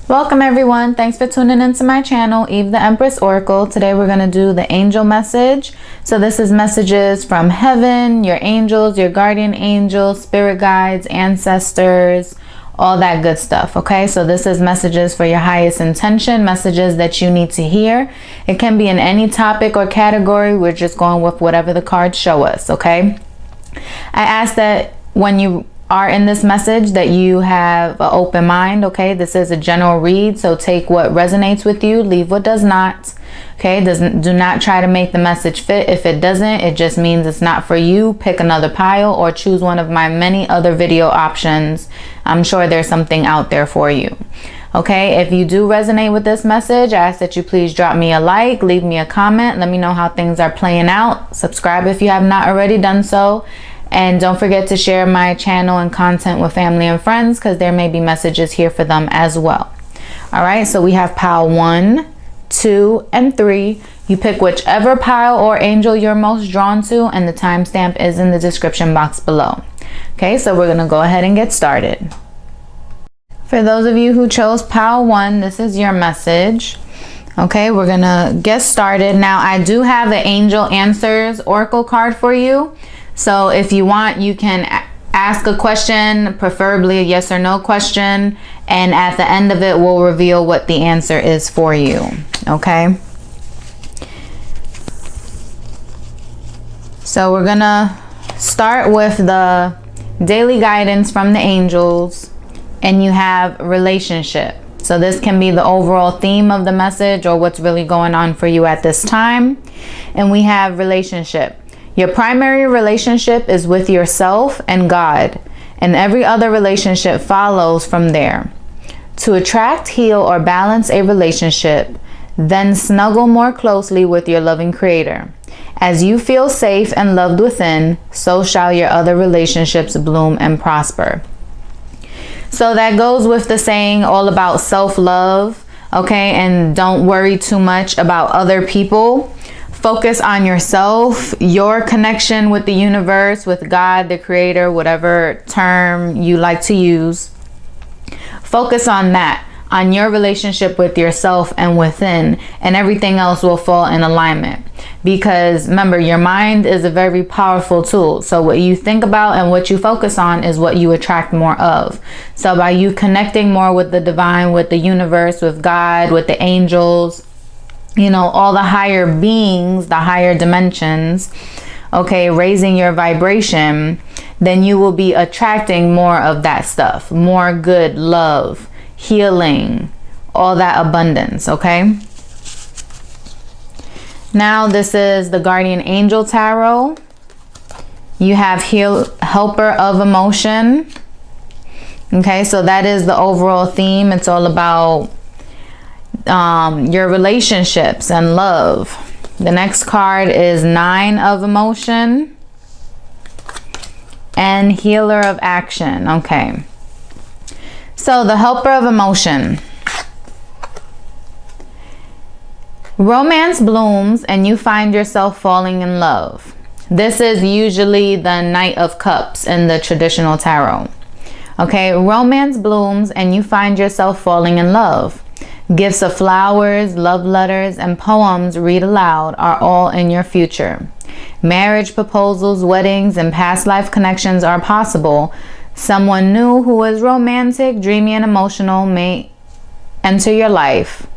Welcome everyone. Thanks for tuning into my channel, Eve the Empress Oracle. Today we're going to do the angel message. So this is messages from heaven, your angels, your guardian angels, spirit guides, ancestors, all that good stuff. Okay, so this is messages for your highest intention, messages that you need to hear. It can be in any topic or category. We're just going with whatever the cards show us. Okay, I ask that when you are in this message that you have an open mind. Okay, this is a general read, so take what resonates with you, leave what does not. Okay, do not try to make the message fit. If it doesn't, it just means it's not for you. Pick another pile or choose one of my many other video options. I'm sure there's something out there for you. Okay, if you do resonate with this message, I ask that you please drop me a like, leave me a comment, let me know how things are playing out. Subscribe if you have not already done so. And don't forget to share my channel and content with family and friends, because there may be messages here for them as well. All right, so we have pile 1, 2, and 3. You pick whichever pile or angel you're most drawn to, and the timestamp is in the description box below. Okay, so we're going to go ahead and get started. For those of you who chose pile 1, this is your message. Okay, we're going to get started. Now, I do have the Angel Answers Oracle card for you. So if you want, you can ask a question, preferably a yes or no question, and at the end of it, we'll reveal what the answer is for you. Okay? So we're gonna start with the daily guidance from the angels, and you have relationship. So this can be the overall theme of the message or what's really going on for you at this time. And we have relationship. Your primary relationship is with yourself and God, and every other relationship follows from there. To attract, heal, or balance a relationship, then snuggle more closely with your loving Creator. As you feel safe and loved within, so shall your other relationships bloom and prosper. So that goes with the saying all about self-love, okay? And don't worry too much about other people. Focus on yourself, your connection with the universe, with God, the Creator, whatever term you like to use. Focus on that, on your relationship with yourself and within, and everything else will fall in alignment. Because remember, your mind is a very powerful tool. So what you think about and what you focus on is what you attract more of. So by you connecting more with the divine, with the universe, with God, with the angels, you know, all the higher beings, the higher dimensions, okay, raising your vibration, then you will be attracting more of that stuff, more good, love, healing, all that abundance, okay? Now this is the Guardian Angel Tarot. You have Helper of Emotion. Okay, so that is the overall theme. It's all about your relationships and love. The next card is 9 of Emotion and Healer of Action. Okay, so the Helper of Emotion. Romance blooms and you find yourself falling in love. This is usually the Knight of Cups in the traditional tarot. Okay, romance blooms and you find yourself falling in love. Gifts of flowers, love letters, and poems read aloud are all in your future. Marriage proposals, weddings, and past life connections are possible. Someone new who is romantic, dreamy, and emotional may enter your life.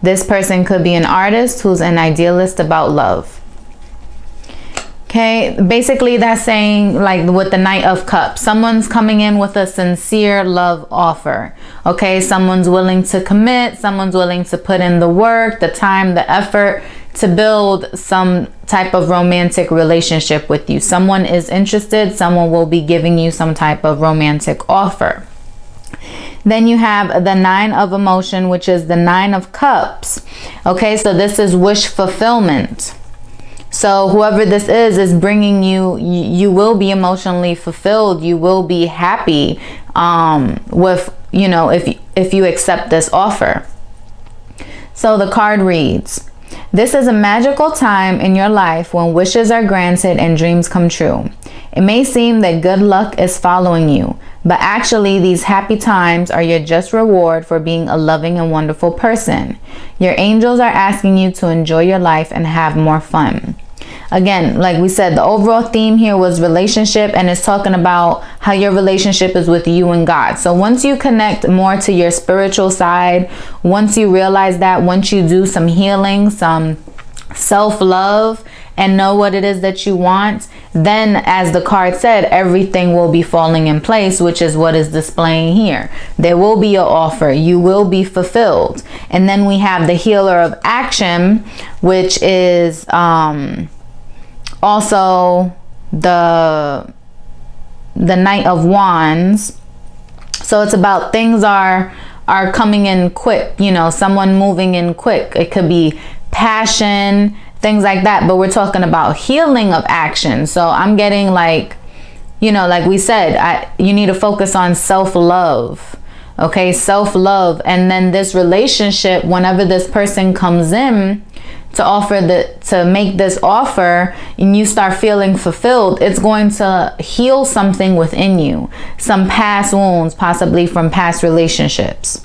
This person could be an artist who's an idealist about love. Okay, basically that's saying, like with the Knight of Cups, someone's coming in with a sincere love offer. Okay, someone's willing to commit, someone's willing to put in the work, the time, the effort to build some type of romantic relationship with you. Someone is interested, someone will be giving you some type of romantic offer. Then you have the 9 of Emotion, which is the 9 of Cups. Okay, so this is wish fulfillment. So whoever this is bringing you, you will be emotionally fulfilled. You will be happy with, you know, if you accept this offer. So the card reads, This is a magical time in your life when wishes are granted and dreams come true. It may seem that good luck is following you, but actually these happy times are your just reward for being a loving and wonderful person. Your angels are asking you to enjoy your life and have more fun. Again, like we said, the overall theme here was relationship, and it's talking about how your relationship is with you and God. So once you connect more to your spiritual side, once you realize that, once you do some healing, some self-love, and know what it is that you want, then as the card said, everything will be falling in place, which is what is displaying here. There will be an offer. You will be fulfilled. And then we have the healer of action, which is also the Knight of Wands. So it's about things are coming in quick, you know, someone moving in quick. It could be passion, things like that, but we're talking about healing of action. So I'm getting like, you know, like we said, you need to focus on self-love. Okay, self-love. And then this relationship, whenever this person comes in to make this offer and you start feeling fulfilled, it's going to heal something within you, some past wounds, possibly from past relationships.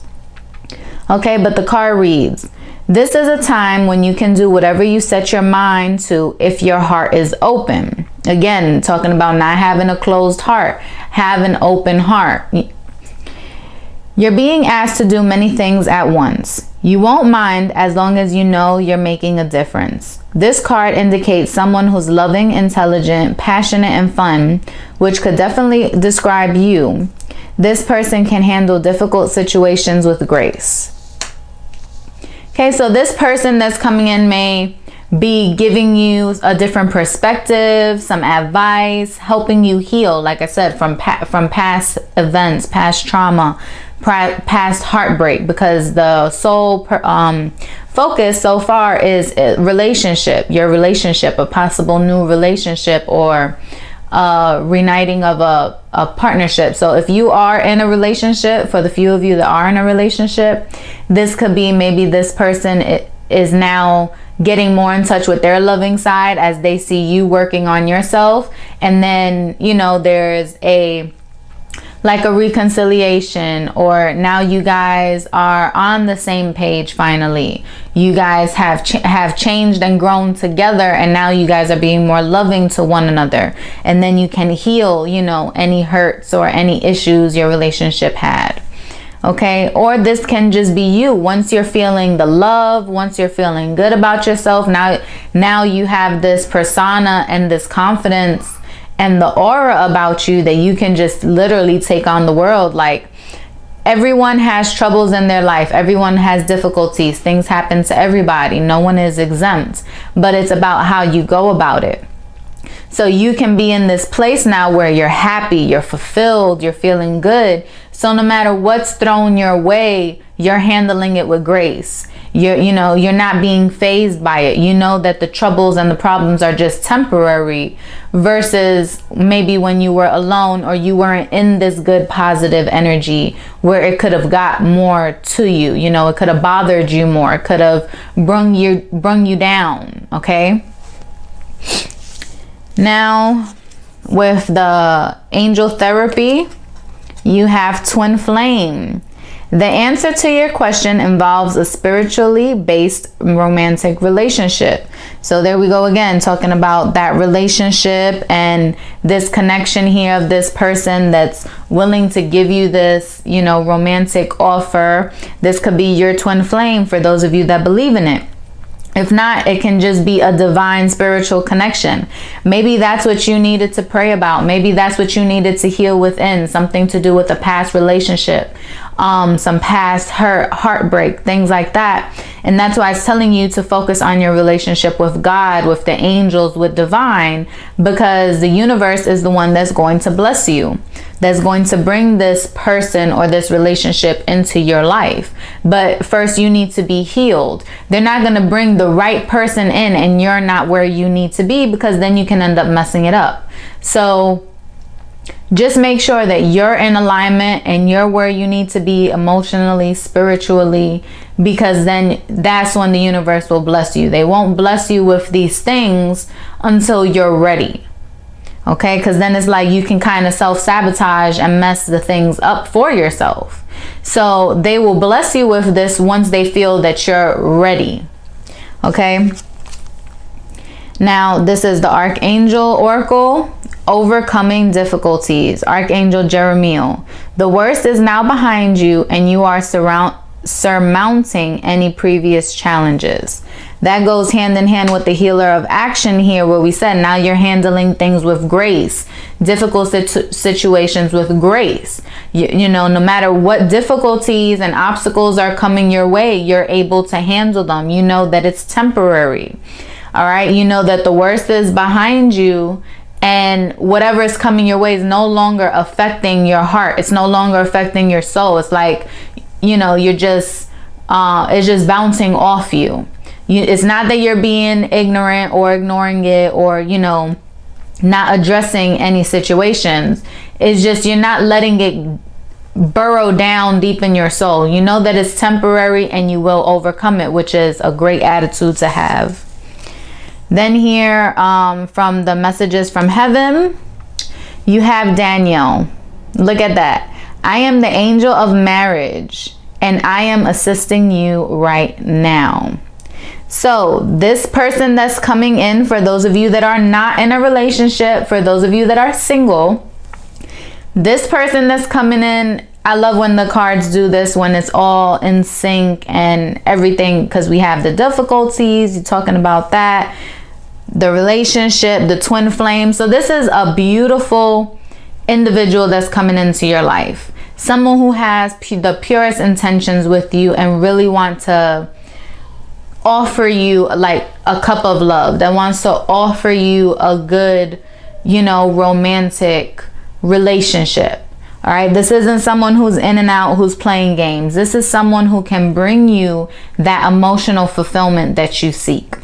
Okay, but the card reads, this is a time when you can do whatever you set your mind to if your heart is open. Again, talking about not having a closed heart, have an open heart. You're being asked to do many things at once. You won't mind as long as you know you're making a difference. This card indicates someone who's loving, intelligent, passionate, and fun, which could definitely describe you. This person can handle difficult situations with grace. Okay, so this person that's coming in may be giving you a different perspective, some advice, helping you heal, like I said, from past events, past trauma, past heartbreak, because the sole focus so far is relationship, your relationship, a possible new relationship, or reuniting of a partnership. So if you are in a relationship, for the few of you that are in a relationship, this could be maybe this person is now getting more in touch with their loving side as they see you working on yourself. And then, you know, there's like a reconciliation, or now you guys are on the same page finally. You guys have changed and grown together, and now you guys are being more loving to one another. And then you can heal, you know, any hurts or any issues your relationship had. Okay, or this can just be you. Once you're feeling the love, once you're feeling good about yourself, now you have this persona and this confidence and the aura about you that you can just literally take on the world. Like, everyone has troubles in their life. Everyone has difficulties. Things happen to everybody. No one is exempt, but it's about how you go about it. So you can be in this place now where you're happy, you're fulfilled, you're feeling good. So no matter what's thrown your way, you're handling it with grace. You're not being fazed by it. You know that the troubles and the problems are just temporary, versus maybe when you were alone or you weren't in this good positive energy where it could have got more to you. You know, it could have bothered you more. It could have brung you down. Okay. Now, with the angel therapy, you have twin flame. The answer to your question involves a spiritually based romantic relationship. So there we go again, talking about that relationship and this connection here of this person that's willing to give you this, you know, romantic offer. This could be your twin flame for those of you that believe in it. If not, it can just be a divine spiritual connection. Maybe that's what you needed to pray about. Maybe that's what you needed to heal within, something to do with a past relationship, some past heartbreak, things like that. And that's why it's telling you to focus on your relationship with God, with the angels, with divine, because the universe is the one that's going to bless you, that's going to bring this person or this relationship into your life. But first you need to be healed. They're not going to bring the right person in and you're not where you need to be, because then you can end up messing it up. So Just make sure that you're in alignment and you're where you need to be emotionally, spiritually, because then that's when the universe will bless you. They won't bless you with these things until you're ready. Okay, because then it's like you can kind of self-sabotage and mess the things up for yourself. So they will bless you with this once they feel that you're ready. Okay. Now, this is the Archangel Oracle, overcoming difficulties. Archangel Jeremiel. The worst is now behind you and you are surmounting any previous challenges. That goes hand in hand with the healer of action here, where we said now you're handling things with grace, difficult situations with grace. You know, no matter what difficulties and obstacles are coming your way, you're able to handle them. You know that it's temporary. All right. You know that the worst is behind you, and whatever is coming your way is no longer affecting your heart. It's no longer affecting your soul. It's like, you know, you're just, it's just bouncing off you. It's not that you're being ignorant or ignoring it or, you know, not addressing any situations. It's just you're not letting it burrow down deep in your soul. You know that it's temporary and you will overcome it, which is a great attitude to have. Then here, from the messages from heaven, you have Daniel. Look at that. I am the angel of marriage and I am assisting you right now. So this person that's coming in, for those of you that are not in a relationship, for those of you that are single, this person that's coming in, I love when the cards do this, when it's all in sync and everything, because we have the difficulties, you're talking about that, the relationship, the twin flame. So this is a beautiful individual that's coming into your life. Someone who has the purest intentions with you and really want to offer you like a cup of love, that wants to offer you a good, you know, romantic relationship. All right. This isn't someone who's in and out, who's playing games. This is someone who can bring you that emotional fulfillment that you seek.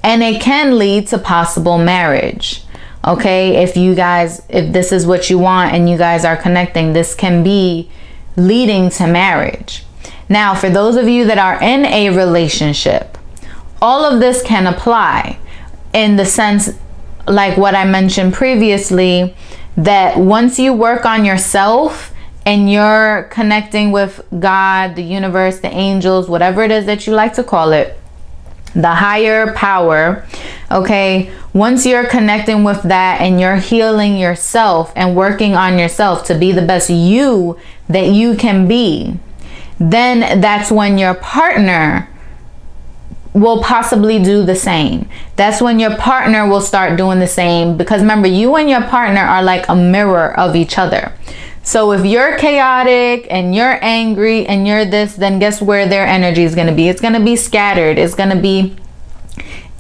And it can lead to possible marriage. Okay. If this is what you want and you guys are connecting, this can be leading to marriage. Now, for those of you that are in a relationship, all of this can apply in the sense, like what I mentioned previously, that once you work on yourself and you're connecting with God, the universe, the angels, whatever it is that you like to call it, the higher power, okay, once you're connecting with that and you're healing yourself and working on yourself to be the best you that you can be, then that's when your partner will possibly do the same. That's when your partner will start doing the same, because remember, you and your partner are like a mirror of each other. So if you're chaotic and you're angry and you're this, then guess where their energy is going to be? It's going to be scattered. It's going to be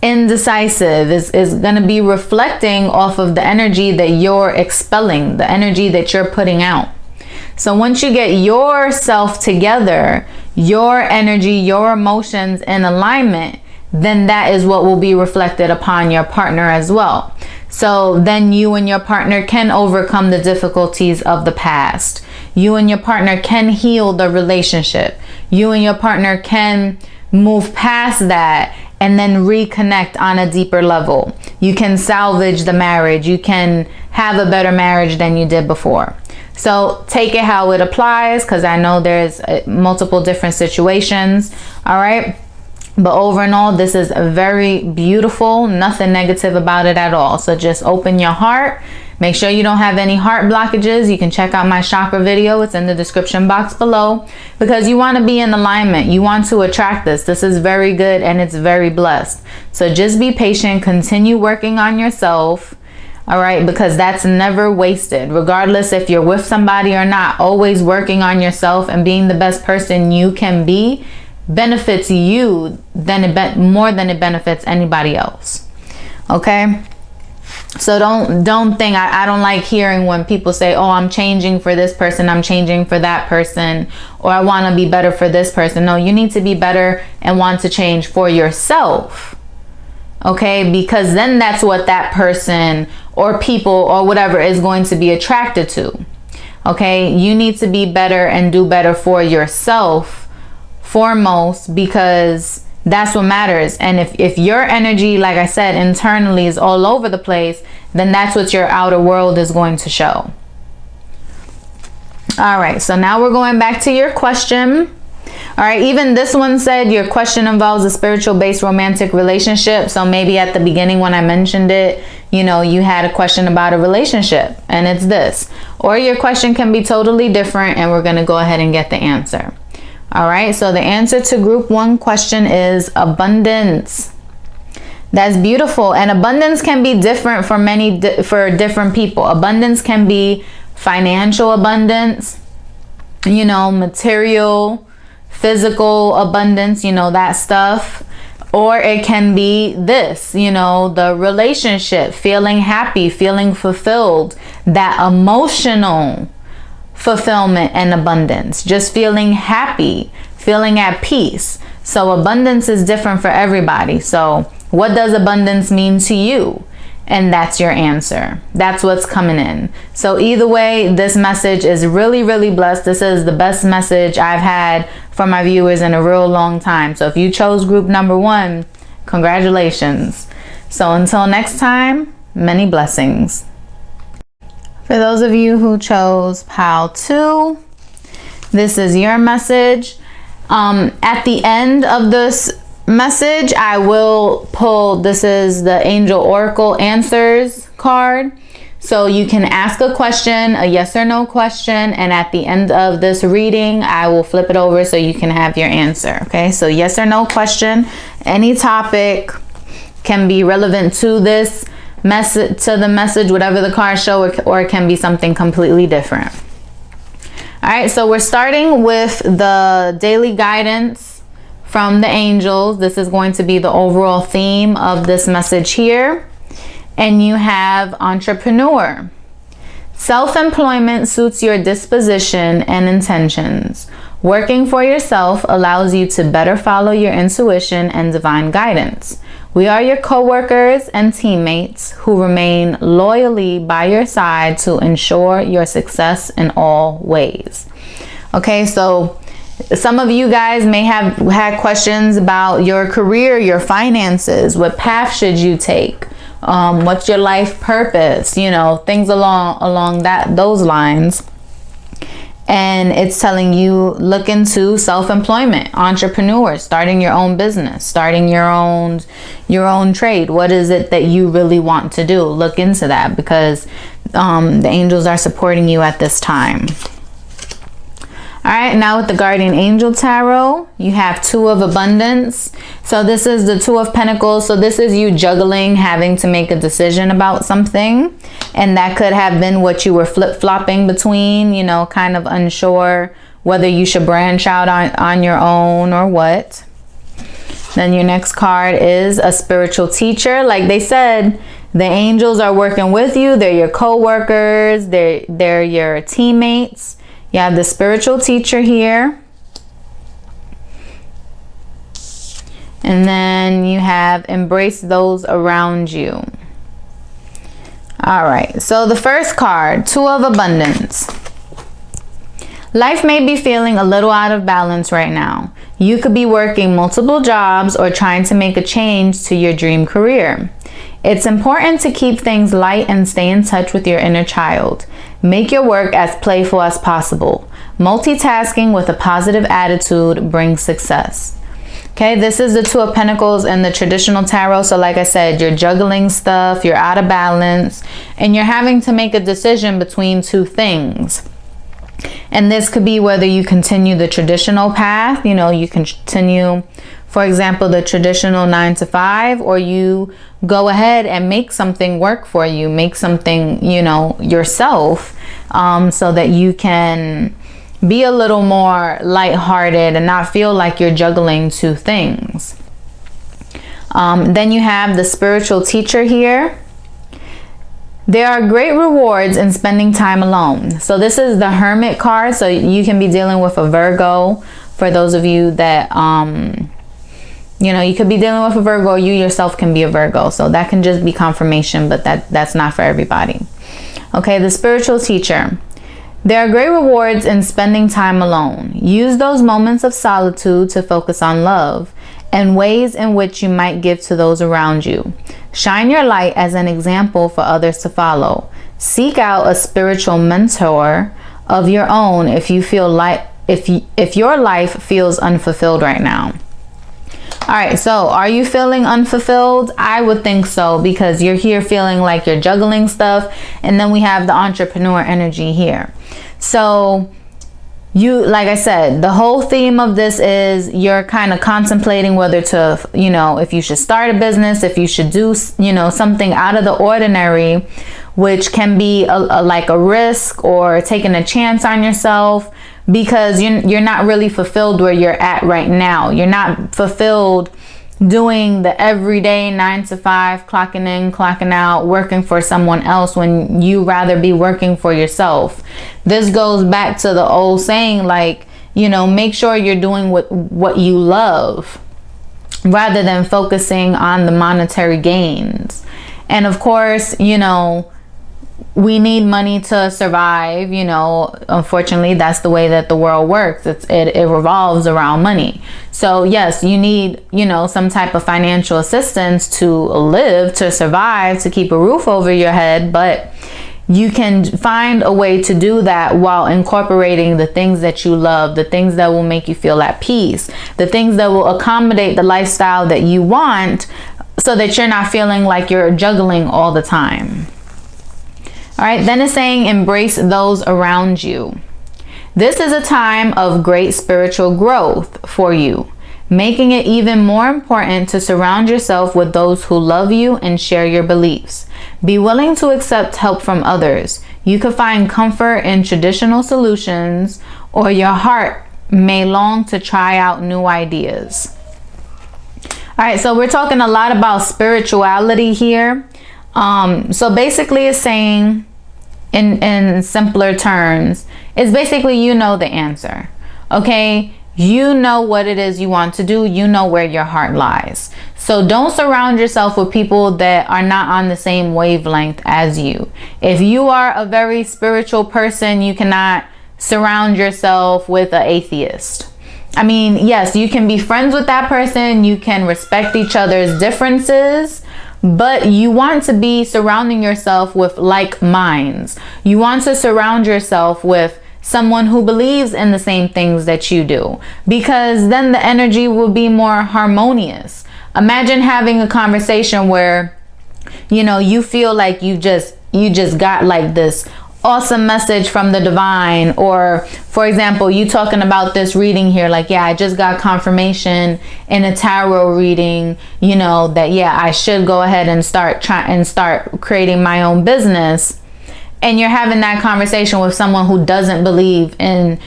indecisive. It's going to be reflecting off of the energy that you're expelling, the energy that you're putting out. So once you get yourself together, your energy, your emotions in alignment, then that is what will be reflected upon your partner as well. So then you and your partner can overcome the difficulties of the past. You and your partner can heal the relationship. You and your partner can move past that and then reconnect on a deeper level. You can salvage the marriage. You can have a better marriage than you did before. So take it how it applies, because I know there's multiple different situations. All right. But over and all, this is very beautiful. Nothing negative about it at all. So just open your heart. Make sure you don't have any heart blockages. You can check out my chakra video. It's in the description box below, because you want to be in alignment. You want to attract this. This is very good and it's very blessed. So just be patient. Continue working on yourself. All right, because that's never wasted, regardless if you're with somebody or not. Always working on yourself and being the best person you can be benefits you more than it benefits anybody else. Okay, so don't think, I don't like hearing when people say, oh, I'm changing for this person, I'm changing for that person, or I want to be better for this person. No, you need to be better and want to change for yourself. Okay, because then that's what that person or people or whatever is going to be attracted to. Okay, you need to be better and do better for yourself foremost, because that's what matters. And if your energy, like I said, internally is all over the place, then that's what your outer world is going to show. All right, so now we're going back to your question. All right, even this one said your question involves a spiritual based romantic relationship. So maybe at the beginning when I mentioned it, you know, you had a question about a relationship, and it's this. Or your question can be totally different, and we're going to go ahead and get the answer. All right, so the answer to group 1 question is abundance. That's beautiful. And abundance can be different for different people. Abundance can be financial abundance, you know, material, physical abundance, you know, that stuff. Or it can be this, you know, the relationship, feeling happy, feeling fulfilled, that emotional fulfillment and abundance, just feeling happy, feeling at peace. So abundance is different for everybody. So what does abundance mean to you? And that's your answer. That's what's coming in. So either way, this message is really, really blessed. This is the best message I've had from my viewers in a real long time. So if you chose group number 1, congratulations. So until next time, many blessings. For those of you who chose pile 2, this is your message. At the end of this message, I will pull, this is the Angel Oracle Answers card. So you can ask a question, a yes or no question, and at the end of this reading, I will flip it over so you can have your answer. Okay, so yes or no question, any topic can be relevant to this message, to the message, whatever the cards show, or it can be something completely different. All right, so we're starting with the daily guidance from the angels. This is going to be the overall theme of this message here. And you have entrepreneur. Self-employment suits your disposition and intentions. Working for yourself allows you to better follow your intuition and divine guidance. We are your co-workers and teammates who remain loyally by your side to ensure your success in all ways. Okay, so some of you guys may have had questions about your career, your finances. What path should you take? What's your life purpose? You know, things along those lines. And it's telling you, look into self-employment, entrepreneur, starting your own business, starting your own trade. What is it that you really want to do? Look into that, because the angels are supporting you at this time. All right, now with the Guardian Angel Tarot, you have 2 of Abundance. So this is the 2 of Pentacles. So this is you juggling, having to make a decision about something. And that could have been what you were flip-flopping between, you know, kind of unsure whether you should branch out on your own or what. Then your next card is a spiritual teacher. Like they said, the angels are working with you. They're your co-workers. They're your teammates. You have the spiritual teacher here. And then you have embrace those around you. All right, so the first card, 2 of Abundance. Life may be feeling a little out of balance right now. You could be working multiple jobs or trying to make a change to your dream career. It's important to keep things light and stay in touch with your inner child. Make your work as playful as possible. Multitasking with a positive attitude brings success. Okay, this is the 2 of Pentacles in the traditional tarot. So like I said, you're juggling stuff, you're out of balance, and you're having to make a decision between 2 things. And this could be whether you continue the traditional path, you know, you continue, for example, the traditional 9 to 5, or you go ahead and make something work for you, make something, you know, yourself, so that you can be a little more lighthearted and not feel like you're juggling 2 things. Then you have the spiritual teacher here. There are great rewards in spending time alone. So this is the Hermit card. So you can be dealing with a Virgo, for those of you that You know, you could be dealing with a Virgo, or you yourself can be a Virgo. So that can just be confirmation, but that's not for everybody. Okay, the spiritual teacher. There are great rewards in spending time alone. Use those moments of solitude to focus on love and ways in which you might give to those around you. Shine your light as an example for others to follow. Seek out a spiritual mentor of your own if you feel like if your life feels unfulfilled right now. All right, so are you feeling unfulfilled? I would think so, because you're here feeling like you're juggling stuff, and then we have the entrepreneur energy here. So you, like I said, the whole theme of this is you're kind of contemplating whether to, you know, if you should start a business, if you should do, you know, something out of the ordinary, which can be like a risk or taking a chance on yourself, because you're not really fulfilled where you're at right now. You're not fulfilled doing the everyday 9 to 5, clocking in, clocking out, working for someone else when you rather be working for yourself. This goes back to the old saying, like, you know, make sure you're doing what you love rather than focusing on the monetary gains. And of course, you know, we need money to survive. You know, unfortunately, that's the way that the world works. It revolves around money. So yes, you need, you know, some type of financial assistance to live, to survive, to keep a roof over your head. But you can find a way to do that while incorporating the things that you love, the things that will make you feel at peace, the things that will accommodate the lifestyle that you want, so that you're not feeling like you're juggling all the time. All right, then it's saying embrace those around you. This is a time of great spiritual growth for you, making it even more important to surround yourself with those who love you and share your beliefs. Be willing to accept help from others. You could find comfort in traditional solutions, or your heart may long to try out new ideas. All right, so we're talking a lot about spirituality here. So basically it's saying, in simpler terms, it's basically, you know the answer. Okay, you know what it is you want to do. You know where your heart lies. So don't surround yourself with people that are not on the same wavelength as you. If you are a very spiritual person, you cannot surround yourself with an atheist. I mean, yes, you can be friends with that person. You can respect each other's differences. But you want to be surrounding yourself with like minds. You want to surround yourself with someone who believes in the same things that you do, because then the energy will be more harmonious. Imagine having a conversation where, you know, you feel like you just got like this awesome message from the divine. Or for example, you talking about this reading here, like, yeah, I just got confirmation in a tarot reading, you know, that yeah, I should go ahead and start creating my own business. And you're having that conversation with someone who doesn't believe in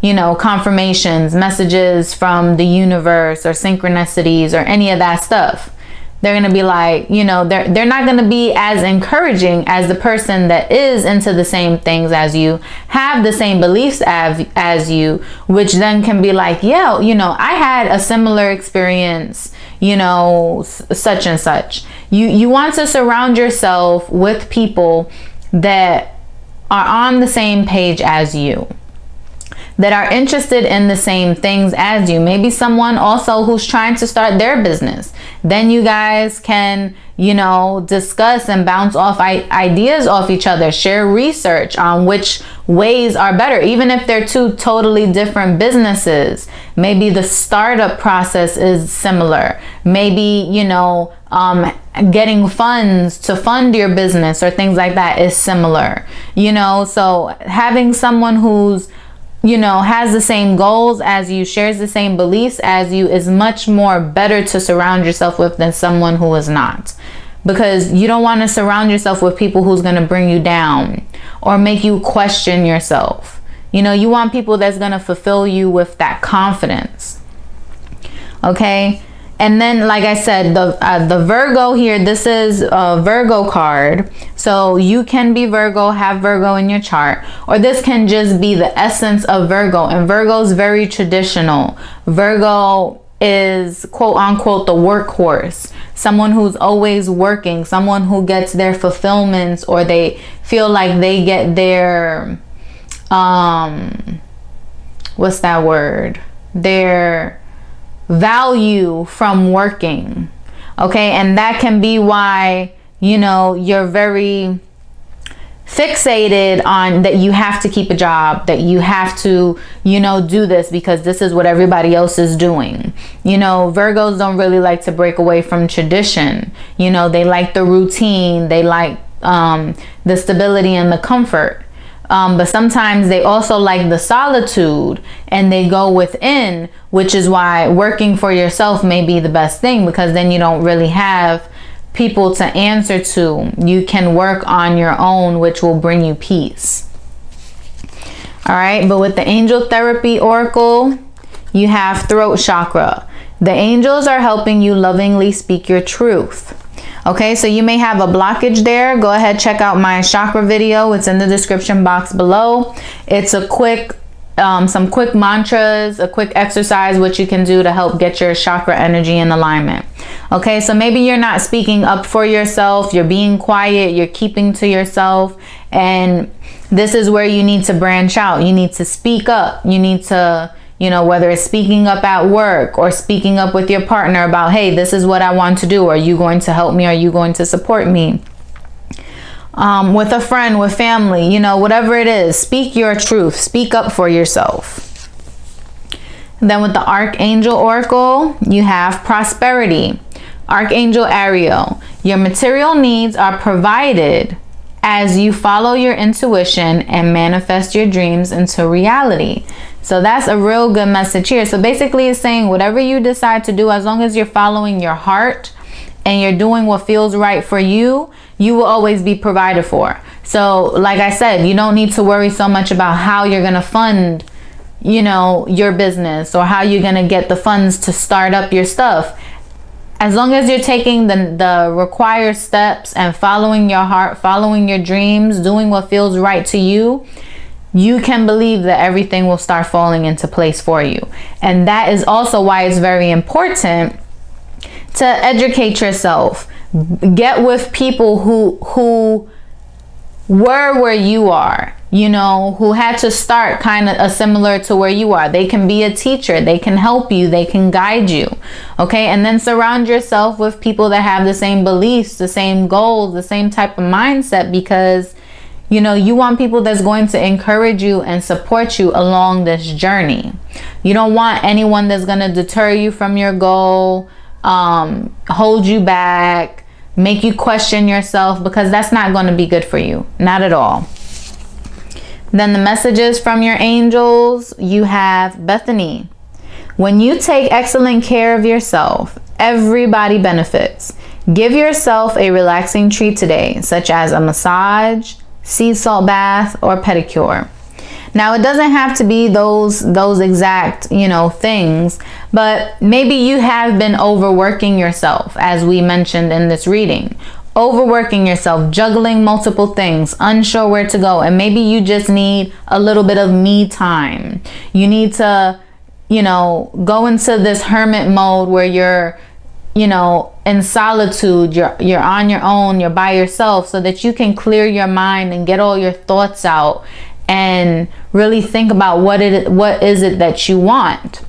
you know, confirmations, messages from the universe, or synchronicities, or any of that stuff. They're going to be like, you know, they're not going to be as encouraging as the person that is into the same things as you, have the same beliefs as you, which then can be like, yeah, you know, I had a similar experience, you know, such and such. You want to surround yourself with people that are on the same page as you, that are interested in the same things as you. Maybe someone also who's trying to start their business. Then you guys can, you know, discuss and bounce off ideas off each other, share research on which ways are better. Even if they're two totally different businesses, maybe the startup process is similar. Maybe, you know, getting funds to fund your business or things like that is similar, you know. So having someone who's, you know, has the same goals as you, shares the same beliefs as you, is much more better to surround yourself with than someone who is not. Because you don't want to surround yourself with people who's going to bring you down or make you question yourself. You know, you want people that's going to fulfill you with that confidence. Okay. And then, like I said, the Virgo here, this is a Virgo card. So you can be Virgo, have Virgo in your chart, or this can just be the essence of Virgo. And Virgo is very traditional. Virgo is quote unquote the workhorse, someone who's always working, someone who gets their fulfillments, or they feel like they get their what's that word, their value from working. Okay, and that can be why, you know, you're very fixated on that you have to keep a job, that you have to, you know, do this because this is what everybody else is doing. You know, Virgos don't really like to break away from tradition. You know, they like the routine, they like the stability and the comfort. But sometimes they also like the solitude, and they go within, which is why working for yourself may be the best thing, because then you don't really have people to answer to. You can work on your own, which will bring you peace. All right, but with the Angel Therapy Oracle, you have throat chakra. The angels are helping you lovingly speak your truth. Okay, so you may have a blockage there. Go ahead, check out my chakra video. It's in the description box below. It's a quick, some quick mantras, a quick exercise, which you can do to help get your chakra energy in alignment. Okay, so maybe you're not speaking up for yourself. You're being quiet. You're keeping to yourself. And this is where you need to branch out. You need to speak up. You need to, you know, whether it's speaking up at work or speaking up with your partner about, hey, this is what I want to do. Are you going to help me? Are you going to support me? With a friend, with family, you know, whatever it is, speak your truth. Speak up for yourself. Then with the Archangel Oracle, you have prosperity. Archangel Ariel, your material needs are provided as you follow your intuition and manifest your dreams into reality. So that's a real good message here. So basically it's saying whatever you decide to do, as long as you're following your heart and you're doing what feels right for you, you will always be provided for. So like I said, you don't need to worry so much about how you're going to fund, you know, your business, or how you're going to get the funds to start up your stuff. As long as you're taking the required steps and following your heart, following your dreams, doing what feels right to you, you can believe that everything will start falling into place for you. And that is also why it's very important to educate yourself. Get with people who were where you are, you know, who had to start kind of similar to where you are. They can be a teacher. They can help you. They can guide you. Okay. And then surround yourself with people that have the same beliefs, the same goals, the same type of mindset, because, you know, you want people that's going to encourage you and support you along this journey. You don't want anyone that's going to deter you from your goal, hold you back, make you question yourself, because that's not going to be good for you. Not at all. Then the messages from your angels, you have Bethany. When you take excellent care of yourself, everybody benefits. Give yourself a relaxing treat today, such as a massage, sea salt bath, or pedicure. Now, it doesn't have to be those exact, you know, things, but maybe you have been overworking yourself, as we mentioned in this reading. Overworking yourself, juggling multiple things, unsure where to go, and maybe you just need a little bit of me time. You need to, you know, go into this hermit mode where you're, you know, in solitude, you're on your own, you're by yourself, so that you can clear your mind and get all your thoughts out and really think about what is it that you want.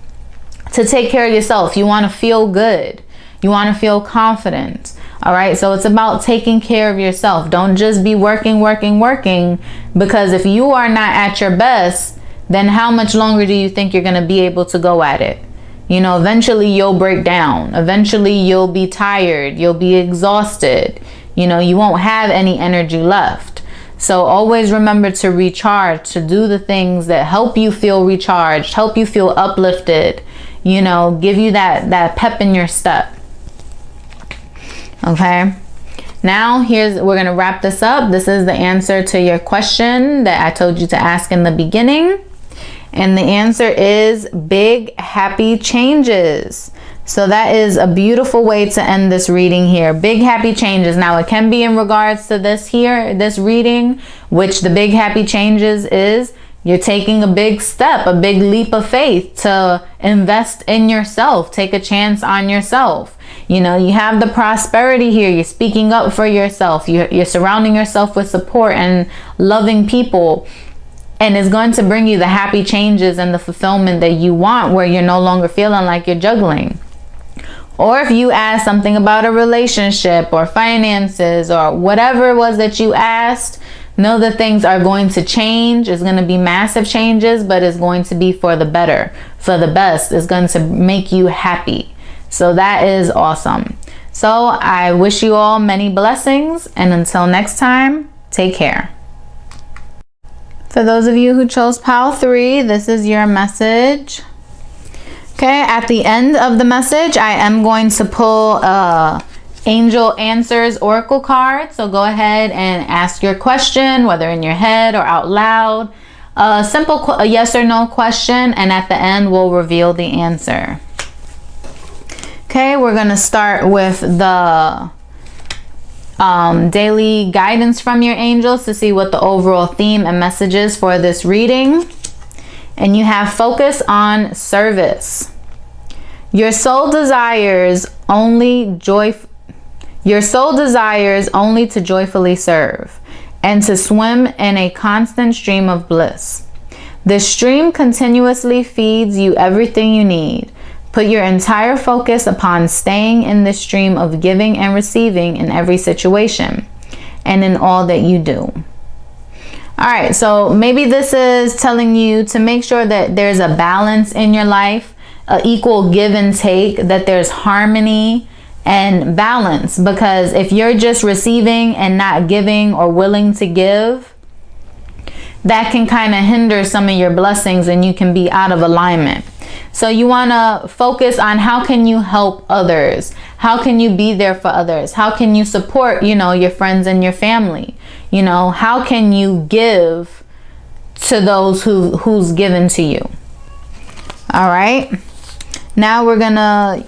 To take care of yourself, you want to feel good, you want to feel confident. All right, so it's about taking care of yourself. Don't just be working, because if you are not at your best, then how much longer do you think you're going to be able to go at it? You know, eventually you'll break down. Eventually you'll be tired. You'll be exhausted. You know, you won't have any energy left. So always remember to recharge, to do the things that help you feel recharged, help you feel uplifted, you know, give you that pep in your step. Okay. Now we're going to wrap this up. This is the answer to your question that I told you to ask in the beginning. And the answer is big, happy changes. So that is a beautiful way to end this reading here. Big, happy changes. Now, it can be in regards to this reading, which the big, happy changes is You're taking a big step, a big leap of faith to invest in yourself. Take a chance on yourself. You know, you have the prosperity here. You're speaking up for yourself. You're surrounding yourself with support and loving people. And it's going to bring you the happy changes and the fulfillment that you want, where you're no longer feeling like you're juggling. Or if you asked something about a relationship or finances or whatever it was that you asked, know that things are going to change. It's going to be massive changes, but it's going to be for the better, for the best. It's going to make you happy. So that is awesome. So I wish you all many blessings, and until next time, take care. For those of you who chose pile 3, this is your message. Okay, at the end of the message, I am going to pull Angel Answers Oracle card. So go ahead and ask your question, whether in your head or out loud. A simple yes or no question, and at the end we'll reveal the answer. Okay, we're going to start with the daily guidance from your angels to see what the overall theme and message is for this reading. And you have focus on service. Your soul desires only to joyfully serve and to swim in a constant stream of bliss. This stream continuously feeds you everything you need. Put your entire focus upon staying in this stream of giving and receiving in every situation and in all that you do. All right, so maybe this is telling you to make sure that there's a balance in your life, an equal give and take, that there's harmony and balance. Because if you're just receiving and not giving or willing to give, that can kind of hinder some of your blessings and you can be out of alignment. So you want to focus on how can you help others? How can you be there for others? How can you support, your friends and your family? How can you give to those who's given to you? All right. Now we're going to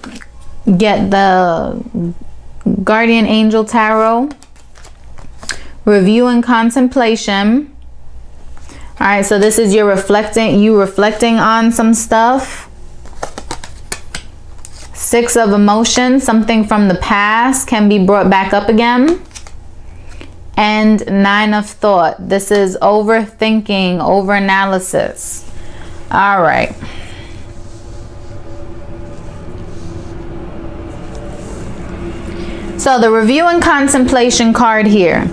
get the Guardian Angel Tarot. Review and contemplation. All right, so this is you reflecting on some stuff. 6 of emotions, something from the past can be brought back up again. And 9 of thought. This is overthinking, overanalysis. All right. So the review and contemplation card here.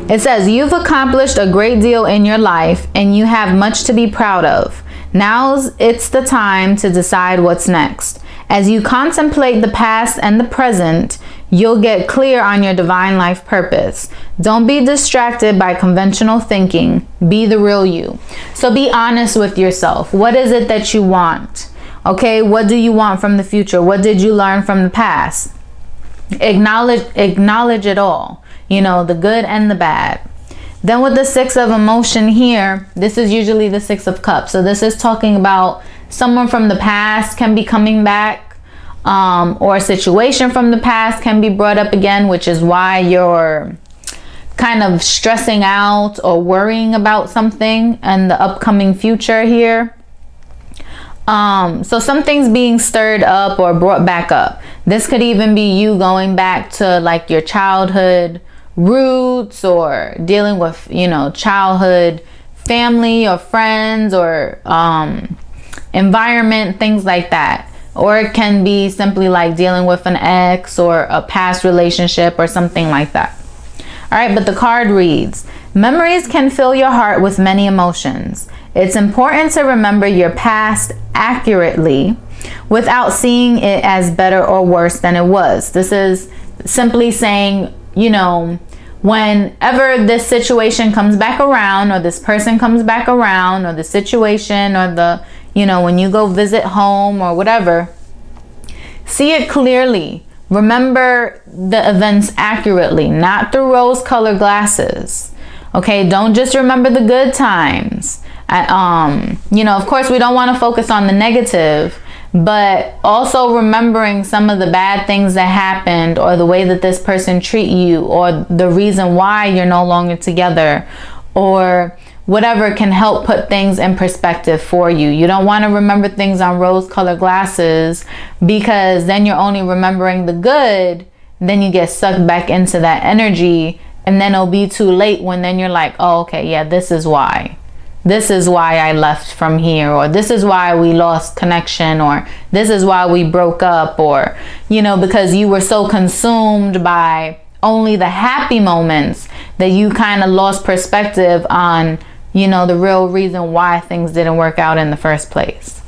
It says, you've accomplished a great deal in your life and you have much to be proud of. It's the time to decide what's next. As you contemplate the past and the present, you'll get clear on your divine life purpose. Don't be distracted by conventional thinking. Be the real you. So be honest with yourself. What is it that you want? Okay, what do you want from the future? What did you learn from the past? Acknowledge it all. The good and the bad. Then with the 6 of emotion here, this is usually the 6 of cups. So this is talking about someone from the past can be coming back, or a situation from the past can be brought up again, which is why you're kind of stressing out or worrying about something in the upcoming future here. So something's being stirred up or brought back up. This could even be you going back to like your childhood roots, or dealing with, childhood family or friends or environment, things like that. Or it can be simply like dealing with an ex or a past relationship or something like that. All right, but the card reads, memories can fill your heart with many emotions. It's important to remember your past accurately without seeing it as better or worse than it was. This is simply saying, whenever this situation comes back around, or this person comes back around, or the situation, or the, when you go visit home or whatever, see it clearly. Remember the events accurately, not through rose-colored glasses. Okay, don't just remember the good times. Of course, we don't want to focus on the negative, but also remembering some of the bad things that happened, or the way that this person treat you, or the reason why you're no longer together, or whatever can help put things in perspective for you. You don't want to remember things on rose-colored glasses, because then you're only remembering the good. Then you get sucked back into that energy, and then it'll be too late when then you're like, oh, okay, yeah, this is why. This is why I left from here, or this is why we lost connection, or this is why we broke up, or, you know, because you were so consumed by only the happy moments that you kind of lost perspective on, you know, the real reason why things didn't work out in the first place.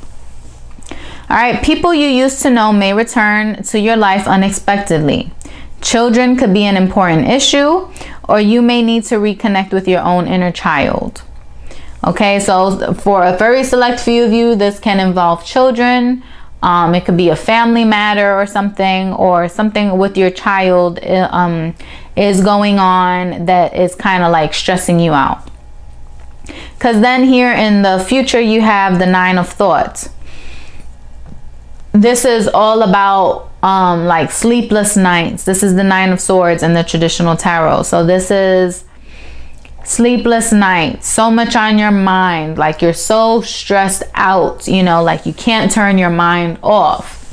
All right, people you used to know may return to your life unexpectedly. Children could be an important issue, or you may need to reconnect with your own inner child. Okay, so for a very select few of you, this can involve children. It could be a family matter or something with your child is going on that is kind of like stressing you out. Because then here in the future, you have the 9 of Thoughts. This is all about like sleepless nights. This is the 9 of Swords in the traditional tarot. So this is sleepless nights, so much on your mind, like you're so stressed out, you know, like you can't turn your mind off.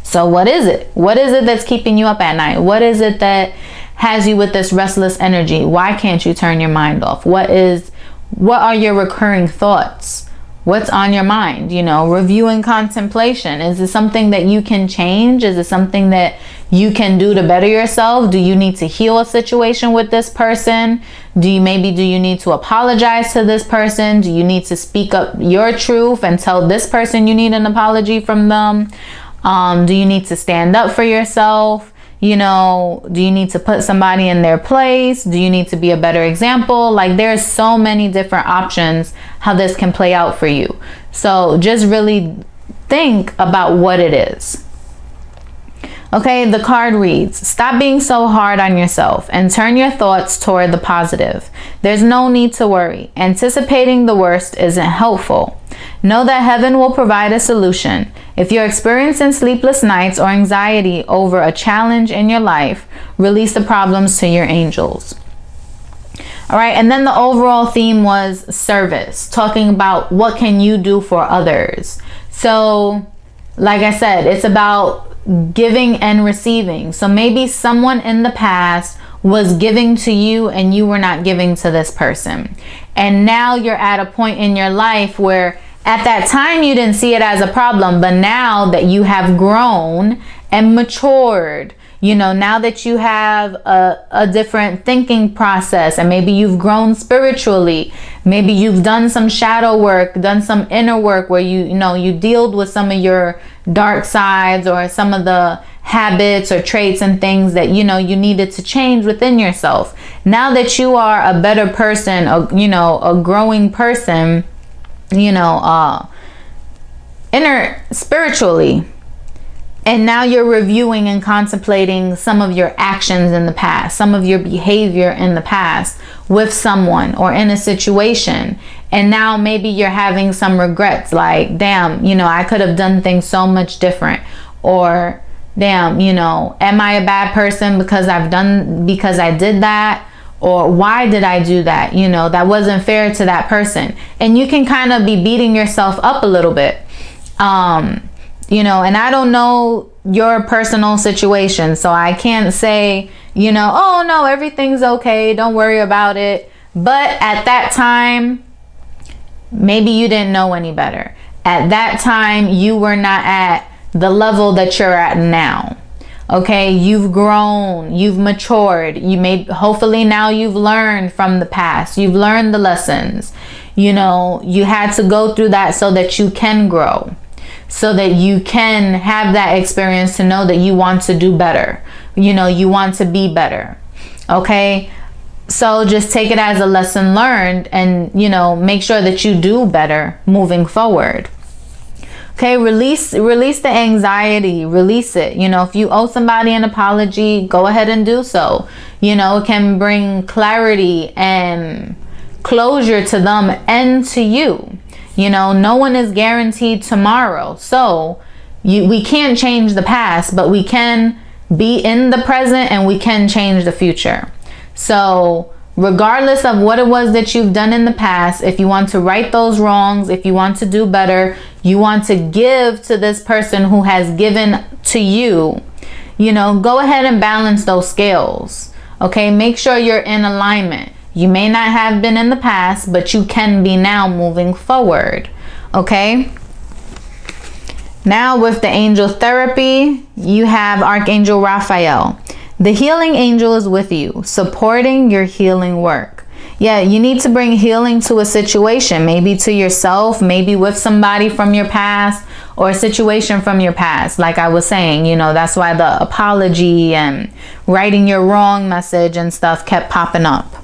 So what is it? What is it that's keeping you up at night? What is it that has you with this restless energy? Why can't you turn your mind off? What are your recurring thoughts? What's on your mind? You know, review and contemplation. Is it something that you can change? Is it something that you can do to better yourself? Do you need to heal a situation with this person? Do you need to apologize to this person? Do you need to speak up your truth and tell this person you need an apology from them? Do you need to stand up for yourself? You know, do you need to put somebody in their place? Do you need to be a better example? Like, there's so many different options how this can play out for you. So just really think about what it is. Okay, the card reads, stop being so hard on yourself and turn your thoughts toward the positive. There's no need to worry. Anticipating the worst isn't helpful. Know that heaven will provide a solution. If you're experiencing sleepless nights or anxiety over a challenge in your life, release the problems to your angels. All right, and then the overall theme was service, talking about what can you do for others. So, like I said, it's about giving and receiving. So maybe someone in the past was giving to you and you were not giving to this person. And now you're at a point in your life where at that time you didn't see it as a problem, but now that you have grown and matured, you know, now that you have a different thinking process, and maybe you've grown spiritually, maybe you've done some shadow work, done some inner work where you dealt with some of your dark sides or some of the habits or traits and things that you needed to change within yourself. Now that you are a better person, a growing person, inner spiritually, and now you're reviewing and contemplating some of your actions in the past, some of your behavior in the past with someone or in a situation. And now maybe you're having some regrets, like, damn, I could have done things so much different. Or, damn, am I a bad person because I did that? Or why did I do that? That wasn't fair to that person. And you can kind of be beating yourself up a little bit. And I don't know your personal situation, so I can't say, oh no, everything's okay, don't worry about it. But at that time, maybe you didn't know any better. At that time, you were not at the level that you're at now. Okay, you've grown, you've matured, hopefully now you've learned from the past, you've learned the lessons. You had to go through that so that you can grow, so that you can have that experience to know that you want to do better. You want to be better. Okay, so just take it as a lesson learned and, make sure that you do better moving forward. Okay, release the anxiety, release it. If you owe somebody an apology, go ahead and do so. It can bring clarity and closure to them and to you. No one is guaranteed tomorrow. So we can't change the past, but we can be in the present and we can change the future. So regardless of what it was that you've done in the past, if you want to right those wrongs, if you want to do better, you want to give to this person who has given to you, go ahead and balance those scales. Okay, make sure you're in alignment. You may not have been in the past, but you can be now moving forward. Okay. Now with the angel therapy, you have Archangel Raphael. The healing angel is with you, supporting your healing work. Yeah, you need to bring healing to a situation, maybe to yourself, maybe with somebody from your past, or a situation from your past. Like I was saying, that's why the apology and writing your wrong message and stuff kept popping up.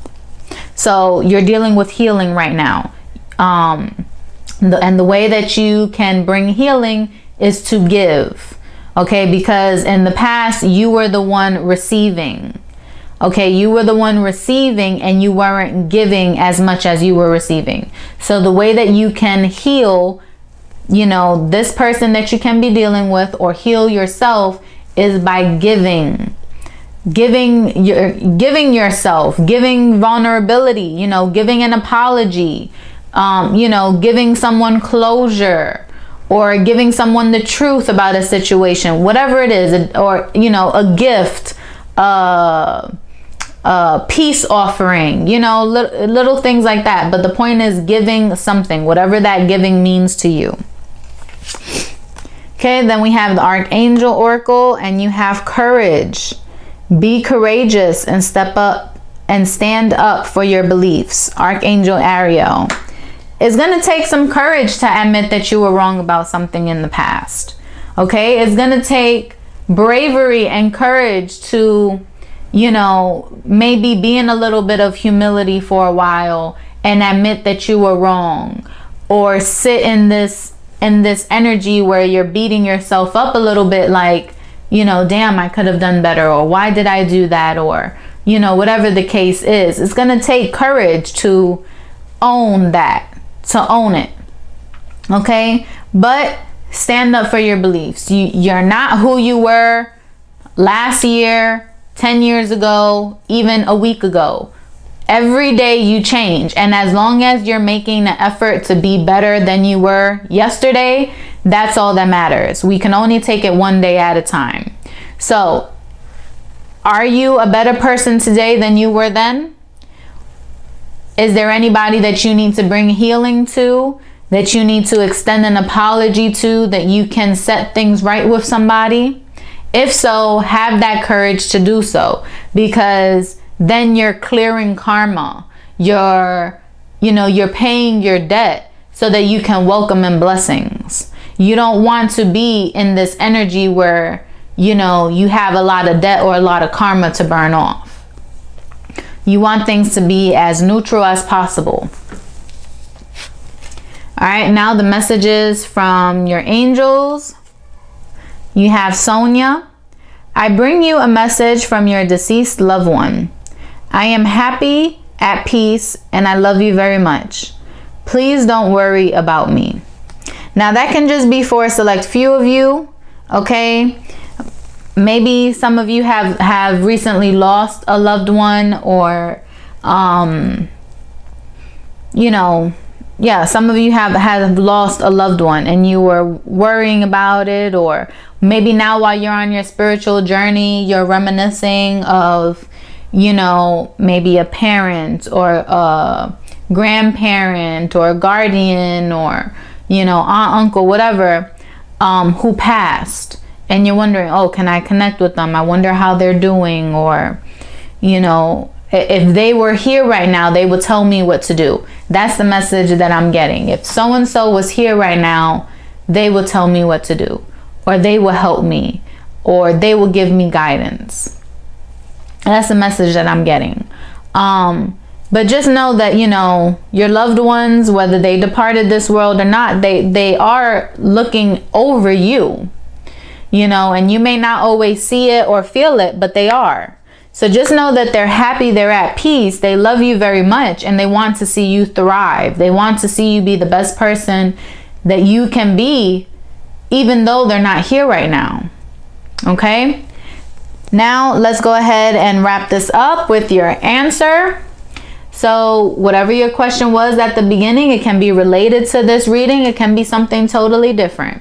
So you're dealing with healing right now. And the way that you can bring healing is to give. Okay, because in the past you were the one receiving. Okay, you were the one receiving and you weren't giving as much as you were receiving. So the way that you can heal, this person that you can be dealing with, or heal yourself, is by giving yourself, giving vulnerability, giving an apology, giving someone closure, or giving someone the truth about a situation, whatever it is, or a gift, a peace offering, little things like that. But the point is giving something, whatever that giving means to you. Okay, then we have the Archangel Oracle, and you have courage. Be courageous and step up and stand up for your beliefs. Archangel Ariel. It's going to take some courage to admit that you were wrong about something in the past. Okay, it's going to take bravery and courage to, maybe be in a little bit of humility for a while and admit that you were wrong, or sit in this energy where you're beating yourself up a little bit, like, damn, I could have done better, or why did I do that, or whatever the case is. It's going to take courage to own that, to own it. Okay, but stand up for your beliefs. You're not who you were last year, 10 years ago, even a week ago. Every day you change, and as long as you're making an effort to be better than you were yesterday, that's all that matters. We can only take it one day at a time. So, are you a better person today than you were then? Is there anybody that you need to bring healing to, that you need to extend an apology to, that you can set things right with somebody? If so, have that courage to do so, because then you're clearing karma. You're paying your debt so that you can welcome in blessings. You don't want to be in this energy where, you have a lot of debt or a lot of karma to burn off. You want things to be as neutral as possible. All right, now the messages from your angels. You have Sonia. I bring you a message from your deceased loved one. I am happy, at peace, and I love you very much. Please don't worry about me. Now that can just be for a select few of you, okay? Maybe some of you have recently lost a loved one, or, some of you have lost a loved one and you were worrying about it, or maybe now while you're on your spiritual journey, you're reminiscing of, maybe a parent or a grandparent or a guardian or, aunt, uncle, whatever, who passed. And you're wondering, oh, can I connect with them? I wonder how they're doing. Or, if they were here right now, they would tell me what to do. That's the message that I'm getting. If so-and-so was here right now, they will tell me what to do. Or they will help me. Or they will give me guidance. That's the message that I'm getting. But just know that, your loved ones, whether they departed this world or not, they are looking over you. And you may not always see it or feel it, but they are. So just know that they're happy, they're at peace, they love you very much, and they want to see you thrive. They want to see you be the best person that you can be, even though they're not here right now. Okay? Now let's go ahead and wrap this up with your answer. So whatever your question was at the beginning, it can be related to this reading. It can be something totally different.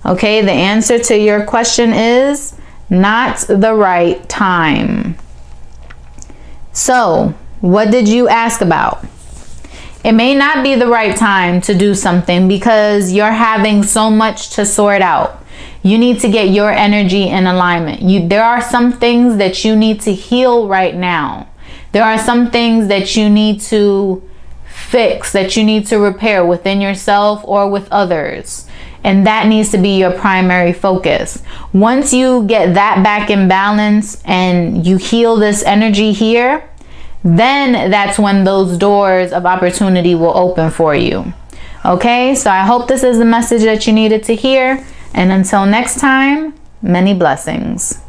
Okay, the answer to your question is not the right time. So, what did you ask about? It may not be the right time to do something because you're having so much to sort out. You need to get your energy in alignment. There are some things that you need to heal right now. There are some things that you need to fix, that you need to repair within yourself or with others. And that needs to be your primary focus. Once you get that back in balance and you heal this energy here, then that's when those doors of opportunity will open for you. Okay, so I hope this is the message that you needed to hear. And until next time, many blessings.